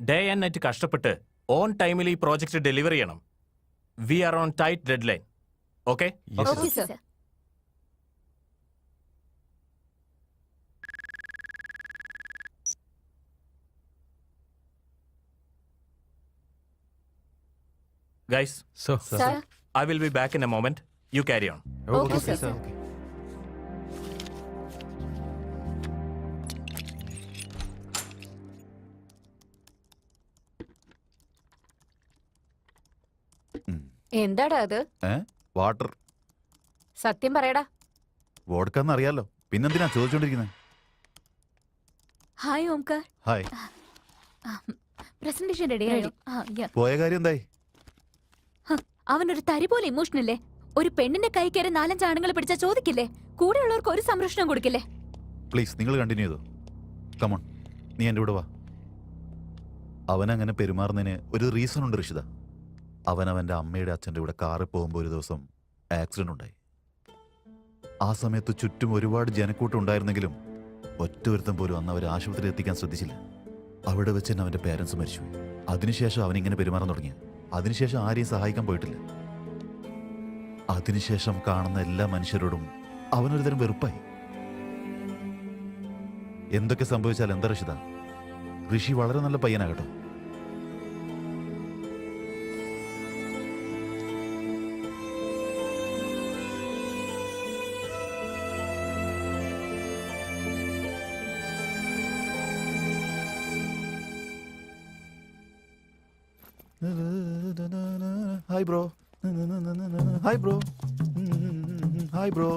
Day and night കഷ്ടപ്പെട്ട് on ടൈമിൽ ഈ പ്രോജക്റ്റ് ഡെലിവർ ചെയ്യണം. We are on tight deadline. Okay? Okay sir. Guys, sir sir. I will be back in a moment. You carry on. Okay sir. എന്താടാ അത്? Water സത്യം പറയടാ. വോഡ്ക്കാന്ന് അറിയാലോ, പിന്നെന്തിനാ ചോദിച്ചോണ്ടിരിക്കുന്നത്? ഹായ് ഓംകാർ. ഹായ്. പ്രസന്റേഷൻ റെഡിയായോ? പോയ കാര്യം എന്തായി? അവനൊരു തരി പോലെ ഇമോഷണല്ലേ. ഒരു പെണ്ണിന്റെ കൈ കയറി 4-5 ആണുങ്ങൾ പിടിച്ചാ ചോദിക്കില്ലേ? കൂടെയുള്ളവർക്ക് ഒരു സംരക്ഷണം കൊടുക്കില്ലേ? പ്ലീസ് നിങ്ങൾ കണ്ടിന്യൂ ചെയ്തോ. കമോൺ, നീ എൻ്റെ കൂടെ വാ. അവനങ്ങനെ പെരുമാറുന്നതിന് ഒരു റീസൺ ഉണ്ട് ഋഷിത. അവൻ്റെ അമ്മയുടെ അച്ഛൻ്റെ കൂടെ കാറിൽ പോകുമ്പോൾ ഒരു ദിവസം ആക്സിഡന്റ് ഉണ്ടായി. ആ സമയത്ത് ചുറ്റും ഒരുപാട് ജനക്കൂട്ടം ഉണ്ടായിരുന്നെങ്കിലും ഒറ്റ ഒരുത്തം പോലും അന്ന് അവർ ആശുപത്രിയിൽ എത്തിക്കാൻ ശ്രദ്ധിച്ചില്ല. അവിടെ വെച്ച് തന്നെ അവൻ്റെ പേരൻസ് മരിച്ചുപോയി. അതിനുശേഷം അവനിങ്ങനെ പെരുമാറാൻ തുടങ്ങി. അതിനുശേഷം ആരെയും സഹായിക്കാൻ പോയിട്ടില്ല. അതിനുശേഷം കാണുന്ന എല്ലാ മനുഷ്യരോടും അവനൊരു തരം വെറുപ്പായി. എന്തൊക്കെ സംഭവിച്ചാൽ എന്താ ഋഷിത, ഋഷി വളരെ നല്ല പയ്യനാകട്ടോ. Hi bro. Hi bro. Hi bro.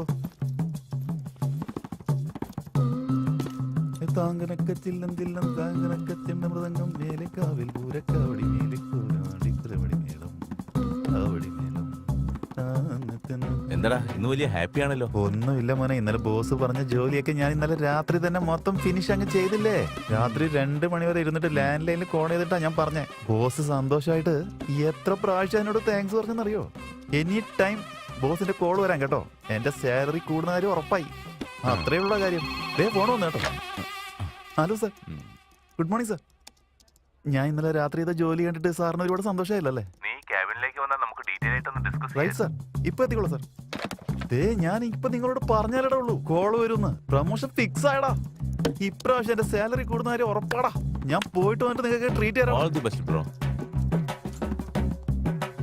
താങ്കനക്ക ചില്ലം ചില്ലം താങ്കനക്ക ചെണ്ട മൃദംഗം മേലക്കാവിൽ പൂരക്കാവടി മേലക്കൂരാടി പുരവടി മേളം ആവടി മേളം. എന്താടാ ഇന്ന് വലിയ ഹാപ്പി ആണല്ലോ? ഒന്നുമില്ല മോനെ, ഇന്നലെ ബോസ് പറഞ്ഞ ജോലിയൊക്കെ ഞാൻ ഇന്നലെ രാത്രി തന്നെ മൊത്തം ഫിനിഷ് അങ്ങ് ചെയ്തില്ലേ. രാത്രി 2 മണി വരെ ഇരുന്നിട്ട് ലാൻഡ് ലൈനിൽ കോൾ ചെയ്തിട്ടാ ഞാൻ പറഞ്ഞേ. ബോസ് സന്തോഷമായിട്ട് എത്ര പ്രാവശ്യം എന്നോട് താങ്ക്സ് പറഞ്ഞെന്നറിയോ? എനി ടൈം ബോസിന്റെ കോൾ വരാൻ കേട്ടോ. എന്റെ സാലറി കൂടുന്ന കാര്യം ഉറപ്പായി. അത്രയുള്ള കാര്യം. ഫോൺ വന്നു കേട്ടോ. Hello sir, good morning sir. ഞാൻ ഇന്നലെ രാത്രി ചെയ്ത ജോലി കണ്ടിട്ട് സാറിന് ഒരുപാട് സന്തോഷമായില്ലേ? നീ ക്യാബിനിലേക്ക് വന്നാൽ നമുക്ക് ഡീറ്റെയിൽ ആയിട്ടൊന്ന് ഡിസ്കസ് റൈറ്റ് സാർ, ഇപ്പൊ എത്തിക്കോളൂ സാർ. ഞാൻ ഇപ്പൊ നിങ്ങളോട് പറഞ്ഞാലേ ഉള്ളൂ കോള് വരുന്ന്. പ്രൊമോഷൻ ഫിക്സ് ആയടാ. ഇപ്രാവശ്യം എന്റെ സാലറി കൂടുന്ന കാര്യം ഉറപ്പാടാ. ഞാൻ പോയിട്ട് വന്നിട്ട് നിങ്ങൾക്ക് ട്രീറ്റ് ചെയ്യാം. All the best bro.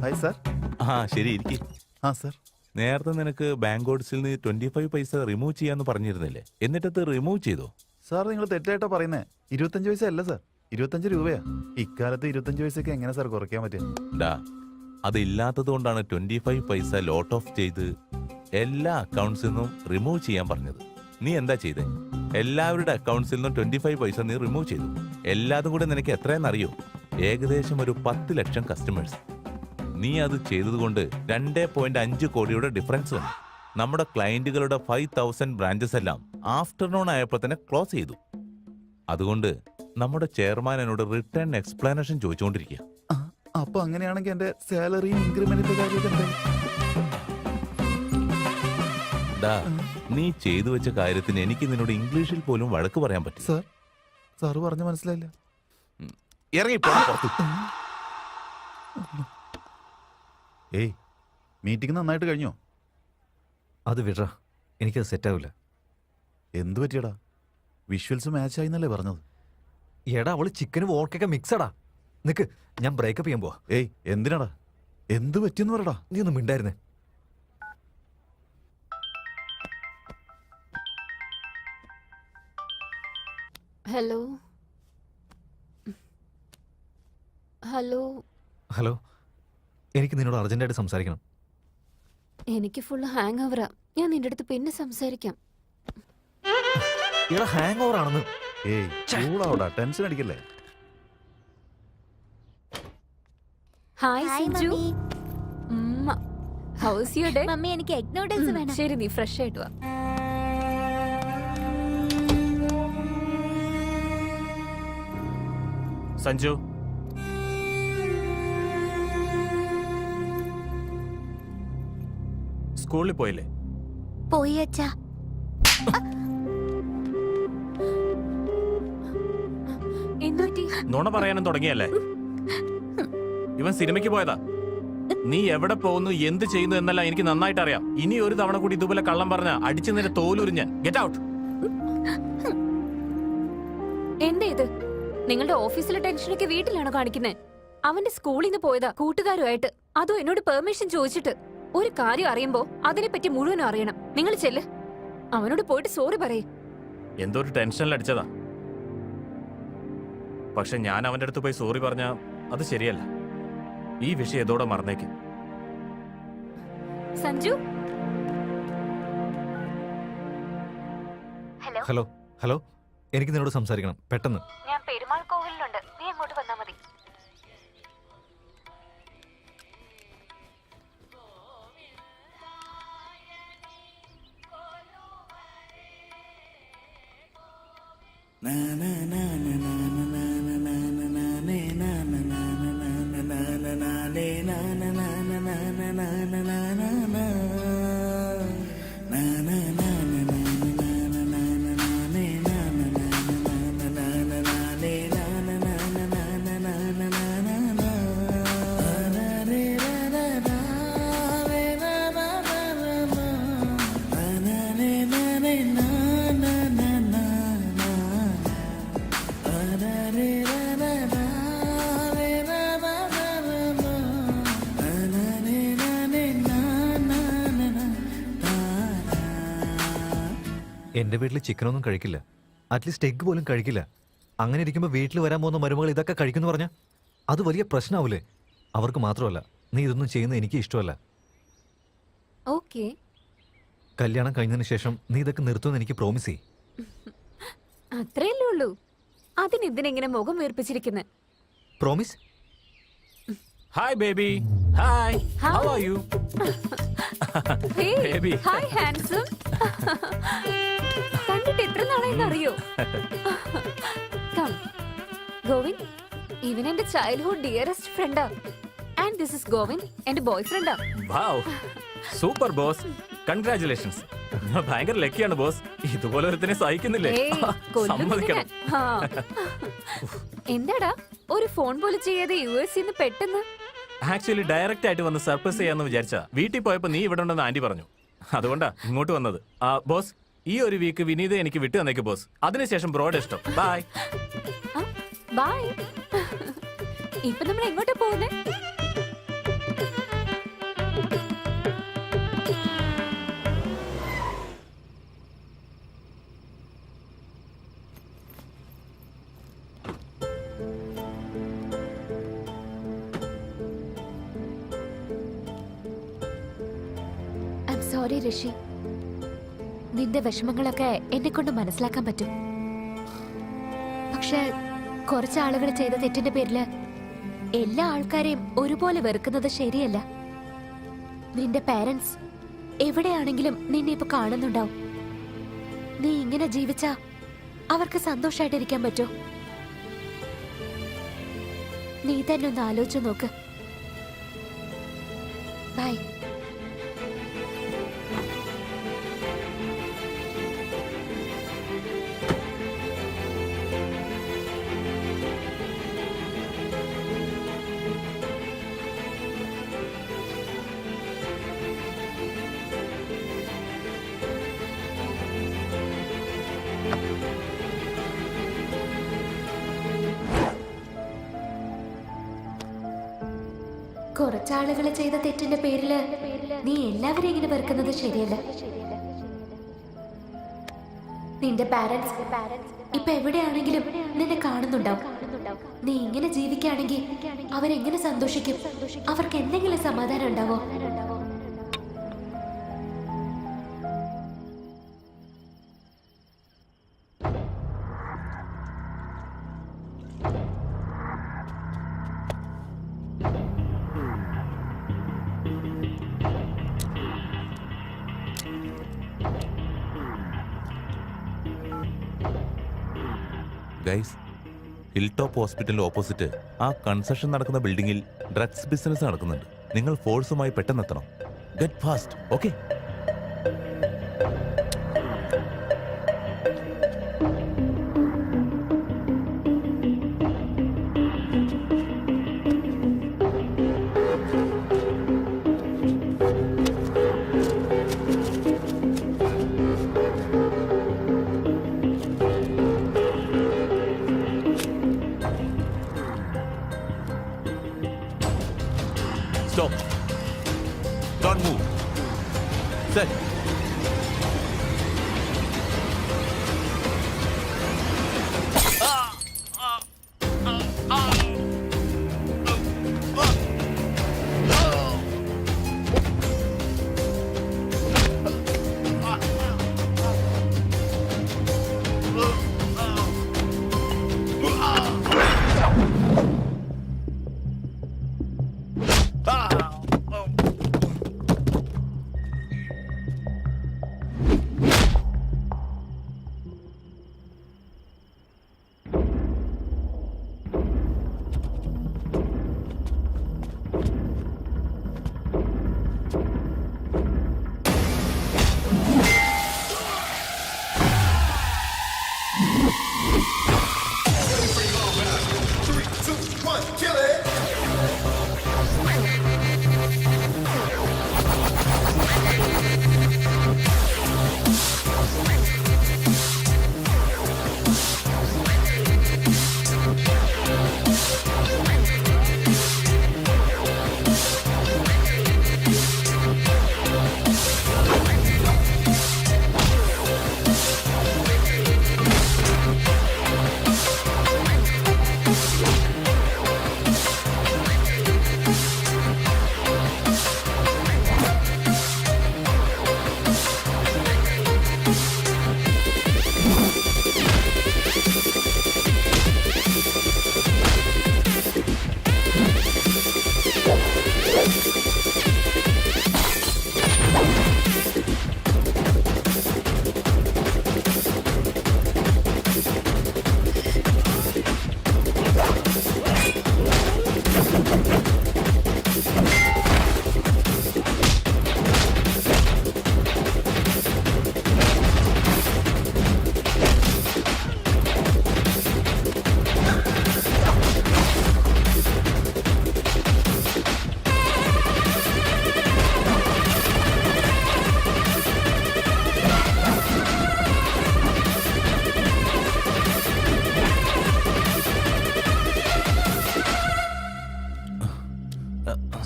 Hi sir. ആ ശരി, ഇരിക്ക്. ആ സാർ. നേരത്തെ നിനക്ക് ബാങ്ക് ഓഡ്സിൽ നിന്ന് 25 പൈസ റിമൂവ് ചെയ്യാന്ന് പറഞ്ഞിരുന്നില്ലേ? എന്നിട്ടത് റിമൂവ് ചെയ്തോ? സാർ നിങ്ങൾ തെറ്റായിട്ടാ പറയുന്നേ. 25 പൈസ അല്ല സാർ, 25 രൂപയാ. ഇക്കാലത്ത് 25 പൈസക്ക് എങ്ങനെ സാർ കുറയ്ക്കാൻ പറ്റുക? അതില്ലാത്തത് കൊണ്ടാണ് 25 പൈസ ലോട്ട് ഓഫ് ചെയ്ത് എല്ലാ അക്കൗണ്ട്സിൽ നിന്നും റിമൂവ് ചെയ്യാൻ പറഞ്ഞത്. നീ എന്താ ചെയ്തേ? എല്ലാവരുടെ അക്കൗണ്ട്സിൽ നിന്നും 25 പൈസ നീ റിമൂവ് ചെയ്തു. എല്ലാതും കൂടെ നിനക്ക് എത്രയെന്നറിയോ? ഏകദേശം ഒരു 10 ലക്ഷം കസ്റ്റമേഴ്സ്. നീ അത് ചെയ്തതുകൊണ്ട് 2.5 കോടിയുടെ ഡിഫറൻസ് വന്നു. നമ്മുടെ ക്ലയന്റുകളുടെ 5000 ബ്രാഞ്ചസ് എല്ലാം ആഫ്റ്റർനൂൺ ആയപ്പോൾ തന്നെ ക്ലോസ് ചെയ്തു. അതുകൊണ്ട് നമ്മുടെ ചെയർമാൻ എന്നോട് റിട്ടേൺ എക്സ്പ്ലനേഷൻ ചോദിച്ചുകൊണ്ടിരിക്കുക. അപ്പൊ അങ്ങനെയാണെങ്കിൽ എന്റെ സാലറിയും ഇൻക്രിമെന്റിന്റെ കാര്യമൊക്കെ നീ ചെയ്തു വെച്ച കാര്യത്തിന് എനിക്ക് നിന്നോട് ഇംഗ്ലീഷിൽ പോലും വഴക്ക് പറയാൻ പറ്റും. സാർ, സാറ് പറഞ്ഞ മനസ്സിലായില്ല. ഇറങ്ങിപ്പോ. ഏയ്, മീറ്റിംഗ് നന്നായിട്ട് കഴിഞ്ഞോ? അത് വിട, എനിക്കത് സെറ്റാവില്ല. എന്തു പറ്റിയടാ? വിഷ്വൽസ് മാച്ച് ആയിന്നല്ലേ പറഞ്ഞത്? എടാ അവള് ചിക്കനും വോൾക്കൊക്കെ മിക്സടാ. നിക്ക്, ഞാൻ ബ്രേക്കപ്പ് ചെയ്യാൻ പോവാ. ഏയ് എന്തിനാടാ? എന്ത് പറ്റിയെന്ന് പറടാ. നീ ഒന്നും മിണ്ടായിരുന്നേ. ഹലോ ഹലോ ഹലോ, എനിക്ക് നിന്നോട് അർജന്റായിട്ട് സംസാരിക്കണം. എനിക്ക് ഫുള്ള് ഹാങ് ഓവറാ. ഞാൻ നിന്റെ അടുത്ത് പിന്നെ സംസാരിക്കാം. എടാ ഹാങ് ഓവർ ആണെന്ന്. ഏയ് ചൂടാവടാ, ടെൻഷൻ അടിക്കല്ലേ. Hi Siju. How's your day? Mummy എനിക്ക് എഗ് നൂഡിൽസ് വേണം. ശരി, നീ ഫ്രഷ് ആയിട്ട് വാ. സഞ്ജു, സ്കൂളിൽ പോയില്ലേ? പോയി അച്ഛാ. എന്തുപറ്റി? നുണ പറയാനും തുടങ്ങിയല്ലേ? ഇവൻ സിനിമയ്ക്ക് പോയതാ. നീ എവിടെ പോകുന്നു, എന്ത് ചെയ്യുന്നു എന്നല്ല എനിക്ക് നന്നായിട്ട് അറിയാം. ഇനി ഒരു തവണ കൂടി ഇതുപോലെ കള്ളം പറഞ്ഞ അടിച്ചു നിന്റെ തോലുരിഞ്ഞാൻ. Get out. എന്താ ഇത്? നിങ്ങളുടെ ഓഫീസിലെ ടെൻഷനൊക്കെ വീട്ടിലാണോ കാണിക്കുന്നത്? അവന്റെ സ്കൂളിൽ നിന്ന് പോയതാ കൂട്ടുകാരുമായിട്ട്, അതും എന്നോട് പെർമിഷൻ ചോദിച്ചിട്ട്. ഒരു കാര്യം അറിയുമ്പോ അതിനെപ്പറ്റി മുഴുവനും അറിയണം. നിങ്ങൾ ചെല്ല്, അവനോട് പോയിട്ട് സോറി പറയേ. എന്തോ ഒരു ടെൻഷനിൽ അടിച്ചതാ. പക്ഷെ ഞാൻ അവന്റെ അടുത്ത് പോയി സോറി പറഞ്ഞ അത് ശരിയല്ല. ഈ വിഷയം ഇതോടെ മറന്നേക്ക്. സഞ്ജു, ഹലോ ഹലോ, എനിക്ക് നിന്നോട് സംസാരിക്കണം പെട്ടെന്ന്. ഞാൻ പെരുമാൾ കോവിലുണ്ട്, നീ അങ്ങോട്ട് വന്നാ മതി. എന്റെ വീട്ടിൽ ചിക്കനൊന്നും കഴിക്കില്ല, അറ്റ്ലീസ്റ്റ് എഗ് പോലും കഴിക്കില്ല. അങ്ങനെ ഇരിക്കുമ്പോൾ വീട്ടിൽ വരാൻ പോകുന്ന മരുമകൾ ഇതൊക്കെ കഴിക്കുന്നു പറഞ്ഞാൽ അത് വലിയ പ്രശ്നമാവൂലേ? അവർക്ക് മാത്രമല്ല, നീ ഇതൊന്നും ചെയ്യുന്നത് എനിക്ക് ഇഷ്ടമല്ല. ഓക്കേ, കല്യാണം കഴിഞ്ഞതിന് ശേഷം നീ ഇതൊക്കെ നിർത്തുമെന്ന് എനിക്ക് പ്രോമിസ് ചെയ്യ്. അത്രയല്ലേ ഉള്ളൂ. അതിനെന്തിനെങ്ങനെ മുഖം വീർപ്പിച്ചിരിക്കുന്നത്? Promise. Hi baby. Hi. How are you? Baby. Hi handsome. കണ്ടിട്ട് എത്ര നാളായെന്ന് അറിയോ? ഗോവിൻ, ഇവൻ എന്റെ ചൈൽഡ്ഹുഡ് ഡിയറസ്റ്റ് ഫ്രണ്ടാ. ആൻഡ് ദിസ് ഇസ് ഗോവിൻ, എന്റെ ബോയ് ഫ്രണ്ടാ. Wow, super boss. കൺഗ്രാറ്റുലേഷൻസ്. ഭയങ്കര ലക്കിയാണ് ബോസ്. ഇതുപോലെ ഒരുത്തിനെ സഹിക്കുന്നില്ലേ? സമ്മതിക്കണം. എന്താടാ ഒരു ഫോൺ പോലും ചെയ്യാതെ US പെട്ടെന്ന്? ആക്ച്വലി ഡയറക്റ്റ് ആയിട്ട് വന്ന് സർപ്രൈസ് ചെയ്യാന്ന് വിചാരിച്ചാ. വീട്ടിൽ പോയപ്പോ നീ ഇവിടെ ഉണ്ടെന്ന് ആന്റി പറഞ്ഞു, അതുകൊണ്ടാ ഇങ്ങോട്ട് വന്നത്. ബോസ്, ഈ ഒരു വീക്ക് വിനീത എനിക്ക് വിട്ടു തന്നേക്ക് ബോസ്. അതിനുശേഷം ബ്രോഡ് ഇഷ്ടം. Bye bye. ഇപ്പൊ നമ്മൾ എങ്ങോട്ടാ പോകുന്നേ? സോറി ഋഷി, നിന്റെ വിഷമങ്ങളൊക്കെ എന്നെ കൊണ്ട് മനസ്സിലാക്കാൻ പറ്റും. പക്ഷെ കുറച്ച് ആളുകൾ ചെയ്ത തെറ്റിന്റെ പേരില് എല്ലാ ആൾക്കാരെയും ഒരുപോലെ വെറുക്കുന്നത് ശരിയല്ല. നിന്റെ പേരൻസ് എവിടെയാണെങ്കിലും നിന്നെ ഇപ്പൊ കാണുന്നുണ്ടാവും. നീ ഇങ്ങനെ ജീവിച്ചാ അവർക്ക് സന്തോഷായിട്ടിരിക്കാൻ പറ്റോ? നീ തന്നെ ഒന്ന് ആലോചിച്ചു നോക്ക്. ബൈ. കുറച്ചാളുകൾ ചെയ്ത തെറ്റിന്റെ പേരില് നീ എല്ലാവരെയും ഇങ്ങനെ വെറുക്കുന്നത് ശരിയല്ല. നിന്റെ പാരന്റ്സ് ഇപ്പൊ എവിടെയാണെങ്കിലും നിന്നെ കാണുന്നുണ്ടാവും. നീ ഇങ്ങനെ ജീവിക്കുകയാണെങ്കിൽ അവരെങ്ങനെ സന്തോഷിക്കും? അവർക്ക് എന്തെങ്കിലും സമാധാനം ഉണ്ടാവോ? ഗൈസ്, ഹിൽ ടോപ്പ് ഹോസ്പിറ്റലിന് ഓപ്പോസിറ്റ് ആ കൺസ്ട്രക്ഷൻ നടക്കുന്ന ബിൽഡിംഗിൽ ഡ്രഗ്സ് ബിസിനസ് നടക്കുന്നുണ്ട്. നിങ്ങൾ ഫോഴ്സുമായി പെട്ടെന്ന് എത്തണം. Get fast, okay? Stop. Don't move. Set.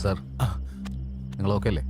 Sir നിങ്ങൾ ഓക്കെ അല്ലേ?